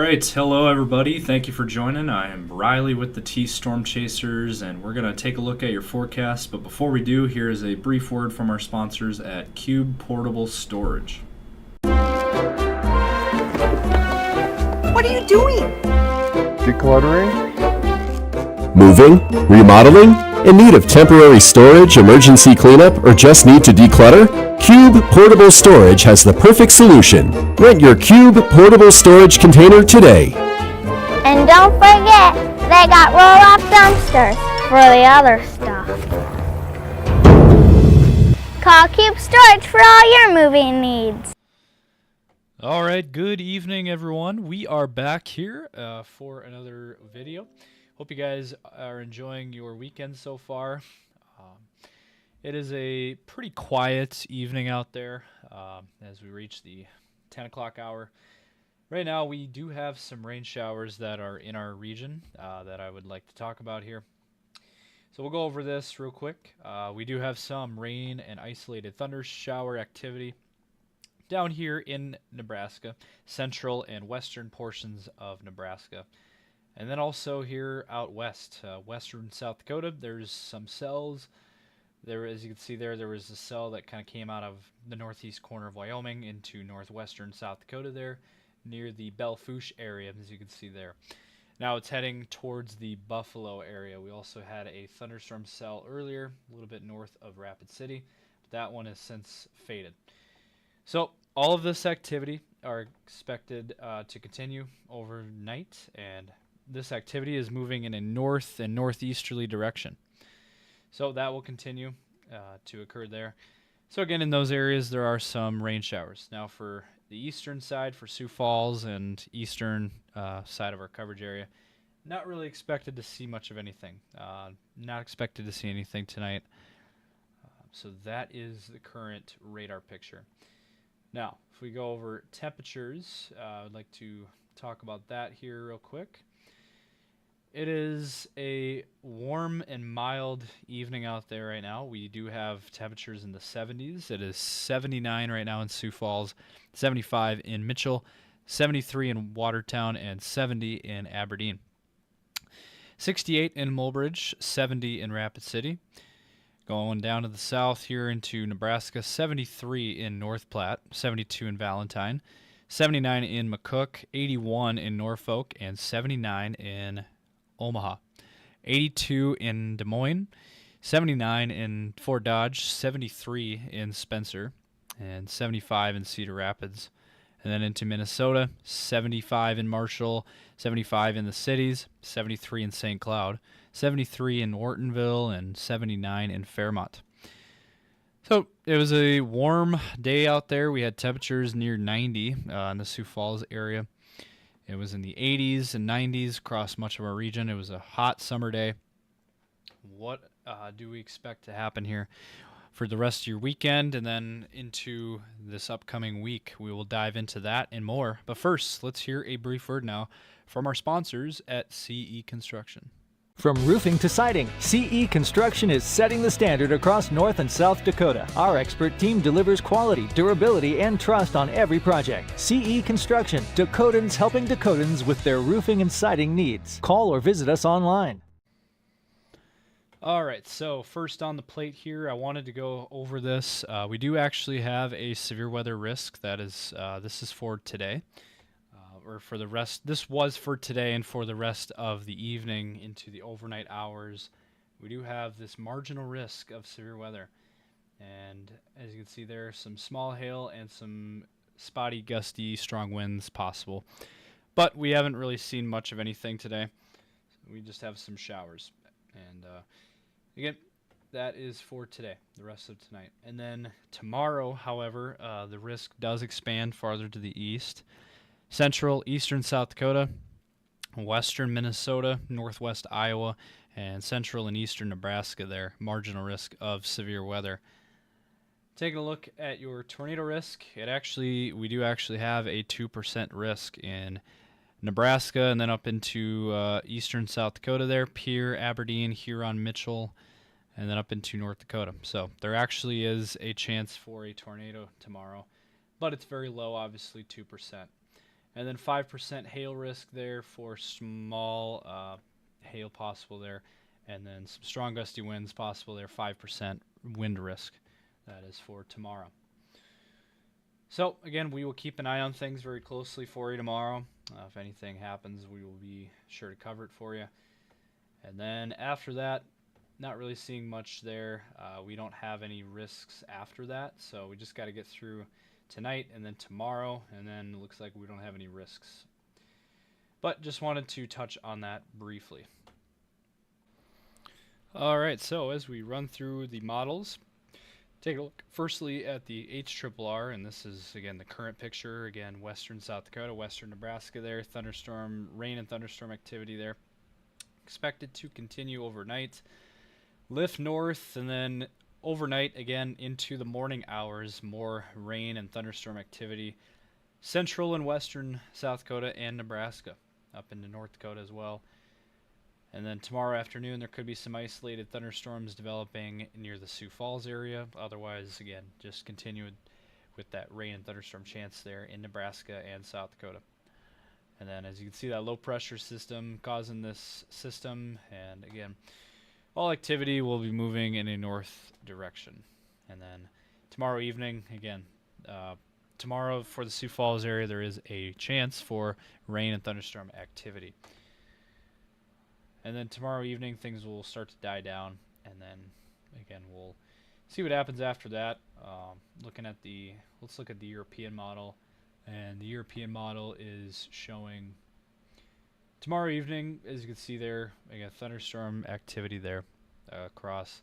right, hello everybody. Thank you for joining. I am Riley with the T Storm Chasers, and we're going to take a look at your forecast. But before we do, here is a brief word from our sponsors at Cube Portable Storage. What are you doing? Decluttering? Moving? Remodeling? In need of temporary storage, emergency cleanup, or just need to declutter? Cube Portable Storage has the perfect solution. Rent your Cube Portable Storage container today. And don't forget, they got roll-off dumpsters for the other stuff. Call Cube Storage for all your moving needs. All right, good evening, everyone. We are back here for another video. Hope you guys are enjoying your weekend so far. It is a pretty quiet evening out there as we reach the 10 o'clock hour. Right now, we do have some rain showers that are in our region that I would like to talk about here. So we'll go over this real quick. We do have some rain and isolated thunder shower activity down here in Nebraska, central and western portions of Nebraska. And then also here out west, western South Dakota, there's some cells. There, as you can see there was a cell that kind of came out of the northeast corner of Wyoming into northwestern South Dakota there, near the Belle Fourche area, as you can see there. Now it's heading towards the Buffalo area. We also had a thunderstorm cell earlier, a little bit north of Rapid City, but that one has since faded. So all of this activity are expected to continue overnight, and this activity is moving in a north and northeasterly direction. So that will continue to occur there. So again, in those areas, there are some rain showers. Now for the eastern side, for Sioux Falls and eastern side of our coverage area, not really expected to see much of anything. Not expected to see anything tonight. So that is the current radar picture. Now, if we go over temperatures, I'd like to talk about that here real quick. It is a warm and mild evening out there right now. We do have temperatures in the 70s. It is 79 right now in Sioux Falls, 75 in Mitchell, 73 in Watertown, and 70 in Aberdeen. 68 in Mulbridge, 70 in Rapid City. Going down to the south here into Nebraska, 73 in North Platte, 72 in Valentine, 79 in McCook, 81 in Norfolk, and 79 in Omaha, 82 in Des Moines, 79 in Fort Dodge, 73 in Spencer, and 75 in Cedar Rapids. And then into Minnesota, 75 in Marshall, 75 in the cities, 73 in St. Cloud, 73 in Ortonville, and 79 in Fairmont. So it was a warm day out there. We had temperatures near 90 in the Sioux Falls area. It was in the 80s and 90s across much of our region. It was a hot summer day. What do we expect to happen here for the rest of your weekend and then into this upcoming week? We will dive into that and more. But first, let's hear a brief word now from our sponsors at CE Construction. From roofing to siding, CE Construction is setting the standard across North and South Dakota. Our expert team delivers quality, durability, and trust on every project. CE Construction, Dakotans helping Dakotans with their roofing and siding needs. Call or visit us online. All right, so first on the plate here, I wanted to go over this. We do actually have a severe weather risk. That is, this is for today. Or for the rest, this was for today and for the rest of the evening into the overnight hours. We do have this marginal risk of severe weather. And as you can see there, some small hail and some spotty, gusty, strong winds possible. But we haven't really seen much of anything today. We just have some showers. And again, that is for today, the rest of tonight. And then tomorrow, however, the risk does expand farther to the east. Central, eastern South Dakota, western Minnesota, northwest Iowa, and central and eastern Nebraska there, marginal risk of severe weather. Taking a look at your tornado risk, we do actually have a 2% risk in Nebraska and then up into eastern South Dakota there, Pierre, Aberdeen, Huron, Mitchell, and then up into North Dakota. So there actually is a chance for a tornado tomorrow, but it's very low, obviously 2%. And then 5% hail risk there for small hail possible there. And then some strong gusty winds possible there, 5% wind risk. That is for tomorrow. So, again, we will keep an eye on things very closely for you tomorrow. If anything happens, we will be sure to cover it for you. And then after that, not really seeing much there. We don't have any risks after that, so we just got to get through tonight and then tomorrow, and then it looks like we don't have any risks. But just wanted to touch on that briefly. Alright, so as we run through the models, take a look firstly at the HRRR, and this is again the current picture. Again, western South Dakota, western Nebraska there, thunderstorm, rain and thunderstorm activity there. Expected to continue overnight. Lift north, and then overnight again into the morning hours, more rain and thunderstorm activity. Central and western South Dakota and Nebraska, up into North Dakota as well. And then tomorrow afternoon, there could be some isolated thunderstorms developing near the Sioux Falls area. Otherwise, again, just continue with that rain and thunderstorm chance there in Nebraska and South Dakota. And then as you can see, that low pressure system causing this system. And again, all activity will be moving in a north direction. And then tomorrow evening, again, tomorrow for the Sioux Falls area, there is a chance for rain and thunderstorm activity. And then tomorrow evening, things will start to die down, and then again we'll see what happens after that. Let's look at the European model, and the European model is showing tomorrow evening, as you can see there, again thunderstorm activity there across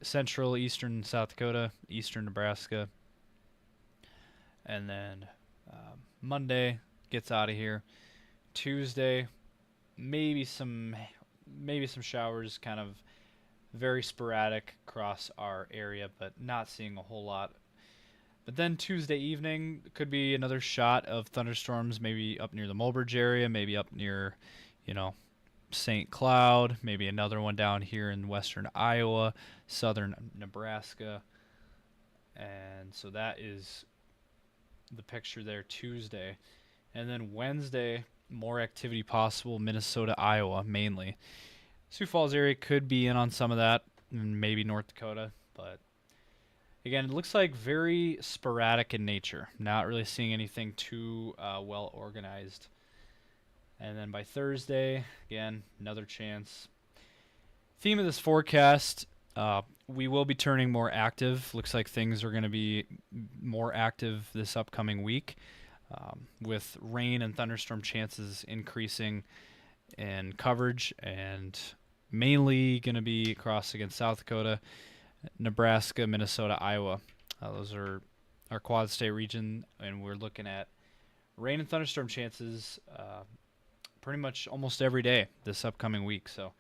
central, eastern South Dakota, eastern Nebraska, and then Monday gets out of here. Tuesday, maybe some showers, kind of very sporadic across our area, but not seeing a whole lot. But then Tuesday evening could be another shot of thunderstorms, maybe up near the Mulbridge area, maybe up near, St. Cloud, maybe another one down here in western Iowa, southern Nebraska. And so that is the picture there Tuesday. And then Wednesday, more activity possible, Minnesota, Iowa mainly. Sioux Falls area could be in on some of that, maybe North Dakota, but again, it looks like very sporadic in nature. Not really seeing anything too well organized. And then by Thursday, again, another chance. Theme of this forecast, we will be turning more active. Looks like things are going to be more active this upcoming week. With rain and thunderstorm chances increasing in coverage, and mainly going to be across against South Dakota, Nebraska, Minnesota, Iowa. Those are our quad state region, and we're looking at rain and thunderstorm chances pretty much almost every day this upcoming week. So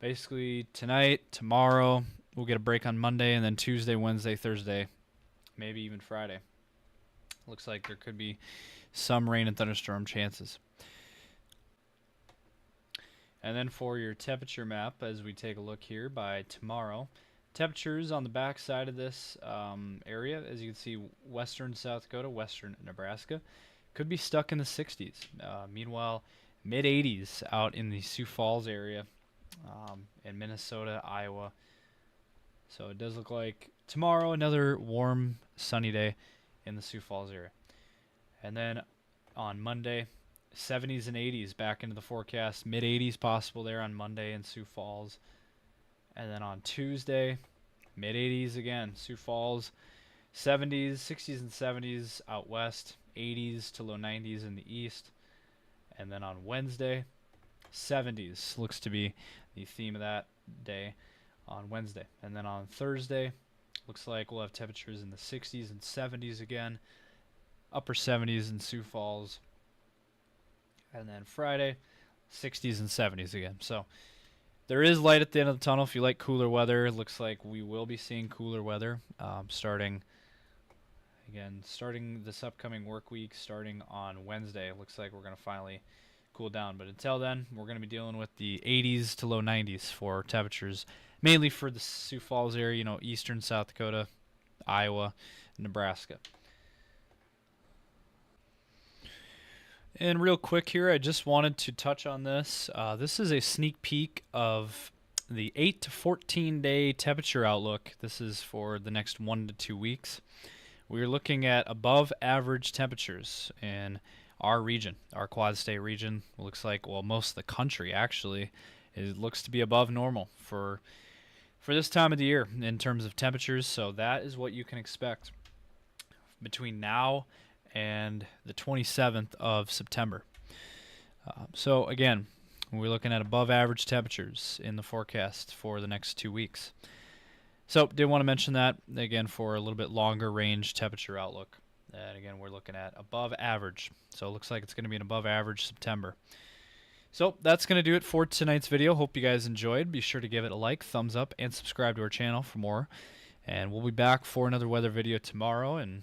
basically tonight, tomorrow, we'll get a break on Monday, and then Tuesday, Wednesday, Thursday, maybe even Friday. Looks like there could be some rain and thunderstorm chances. And then for your temperature map, as we take a look here by tomorrow, temperatures on the back side of this area, as you can see, western South Dakota, western Nebraska, could be stuck in the 60s. Meanwhile, mid-80s out in the Sioux Falls area, in Minnesota, Iowa. So it does look like tomorrow another warm, sunny day in the Sioux Falls area. And then on Monday, 70s and 80s back into the forecast. Mid-80s possible there on Monday in Sioux Falls. And then on Tuesday, mid-80s again, Sioux Falls. 70s, 60s and 70s out west. 80s to low 90s in the east. And then on Wednesday, 70s looks to be the theme of that day on Wednesday. And then on Thursday, looks like we'll have temperatures in the 60s and 70s again. Upper 70s in Sioux Falls. And then Friday, 60s and 70s again. So there is light at the end of the tunnel if you like cooler weather. It looks like we will be seeing cooler weather starting this upcoming work week, starting on Wednesday. It looks like we're going to finally cool down. But until then, we're going to be dealing with the 80s to low 90s for temperatures, mainly for the Sioux Falls area, eastern South Dakota, Iowa, Nebraska. And real quick here, I just wanted to touch on this. This is a sneak peek of the 8 to 14 day temperature outlook. This is for the next 1 to 2 weeks. We're looking at above average temperatures in our region, our Quad State region. It looks like, well, most of the country actually, it looks to be above normal for this time of the year in terms of temperatures. So that is what you can expect between now and the 27th of September. So again, we're looking at above average temperatures in the forecast for the next 2 weeks. So did want to mention that again for a little bit longer range temperature outlook. And again, we're looking at above average. So it looks like it's going to be an above average September. So that's going to do it for tonight's video. Hope you guys enjoyed. Be sure to give it a like, thumbs up, and subscribe to our channel for more. And we'll be back for another weather video tomorrow. And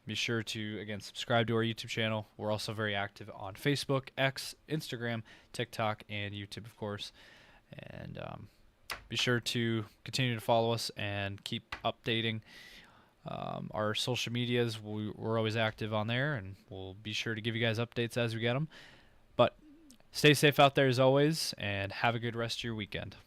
be sure to, again, subscribe to our YouTube channel. We're also very active on Facebook, X, Instagram, TikTok, and YouTube, of course. And be sure to continue to follow us and keep updating our social medias. We're always active on there, and we'll be sure to give you guys updates as we get them. But stay safe out there as always, and have a good rest of your weekend.